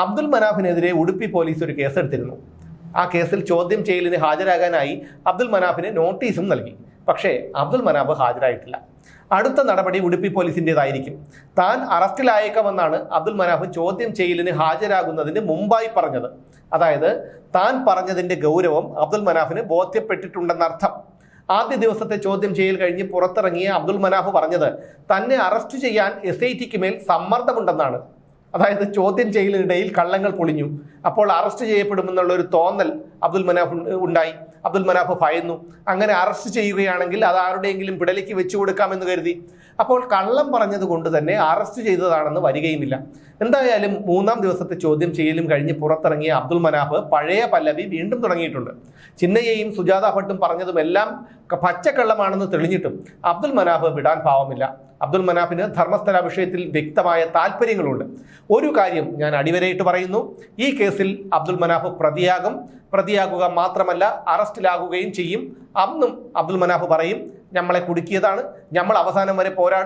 Abdul മനാഫിനെതിരെ Udupi police ഒരു കേസെടുത്തിരുന്നു. ആ കേസിൽ ചോദ്യം ചെയ്യലിന് ഹാജരാകാനായി അബ്ദുൽ മനാഫിന് നോട്ടീസും നൽകി. പക്ഷേ അബ്ദുൽ മനാഫ് ഹാജരായിട്ടില്ല. അടുത്ത നടപടി ഉടുപ്പി പോലീസിൻ്റെതായിരിക്കും. താൻ അറസ്റ്റിലായേക്കാമെന്നാണ് അബ്ദുൽ മനാഫ് ചോദ്യം ചെയ്യലിന് ഹാജരാകുന്നതിന് മുമ്പായി പറഞ്ഞത്. അതായത് താൻ പറഞ്ഞതിൻ്റെ ഗൗരവം അബ്ദുൽ മനാഫിന് ബോധ്യപ്പെട്ടിട്ടുണ്ടെന്നർത്ഥം. ആദ്യ ദിവസത്തെ ചോദ്യം ചെയ്യൽ കഴിഞ്ഞ് പുറത്തിറങ്ങിയ അബ്ദുൽ മനാഫ് പറഞ്ഞത് തന്നെ അറസ്റ്റ് ചെയ്യാൻ SITക്ക് മേൽ സമ്മർദ്ദമുണ്ടെന്നാണ്. അതായത് ചോദ്യം ചെയ്യലിനിടയിൽ കള്ളങ്ങൾ പൊളിഞ്ഞു. അപ്പോൾ അറസ്റ്റ് ചെയ്യപ്പെടുമെന്നുള്ള ഒരു തോന്നൽ അബ്ദുൽ മനാഫ് ഉണ്ടായി. അബ്ദുൽ മനാഫ് ഭയന്നു. അങ്ങനെ അറസ്റ്റ് ചെയ്യുകയാണെങ്കിൽ അത് ആരുടെയെങ്കിലും പിടലിക്ക് വെച്ചു കൊടുക്കാമെന്ന് കരുതി. അപ്പോൾ കള്ളം പറഞ്ഞത് കൊണ്ട് തന്നെ അറസ്റ്റ് ചെയ്തതാണെന്ന് വരികയുമില്ല. എന്തായാലും മൂന്നാം ദിവസത്തെ ചോദ്യം ചെയ്യലും കഴിഞ്ഞ് പുറത്തിറങ്ങിയ അബ്ദുൽ മനാഫ് പഴയ പല്ലവി വീണ്ടും തുടങ്ങിയിട്ടുണ്ട്. ചിന്നയെയും സുജാത ഭട്ടും പറഞ്ഞതുമെല്ലാം പച്ചക്കള്ളമാണെന്ന് തെളിഞ്ഞിട്ടും അബ്ദുൽ മനാഫ് വിടാൻ ഭാവമില്ല. അബ്ദുൽ മനാഫിന് ധർമ്മസ്ഥല വിഷയത്തിൽ വ്യക്തമായ താല്പര്യങ്ങളുണ്ട്. ഒരു കാര്യം ഞാൻ അടിവരയിട്ട് പറയുന്നു, ഈ കേസിൽ അബ്ദുൽ മനാഫ് പ്രതിയാകുക മാത്രമല്ല അറസ്റ്റിലാകുകയും ചെയ്യും. അന്നും അബ്ദുൽ മനാഫ് പറയും, നമ്മളെ കുടുക്കിയതാണ്, നമ്മൾ അവസാനം വരെ പോരാടും.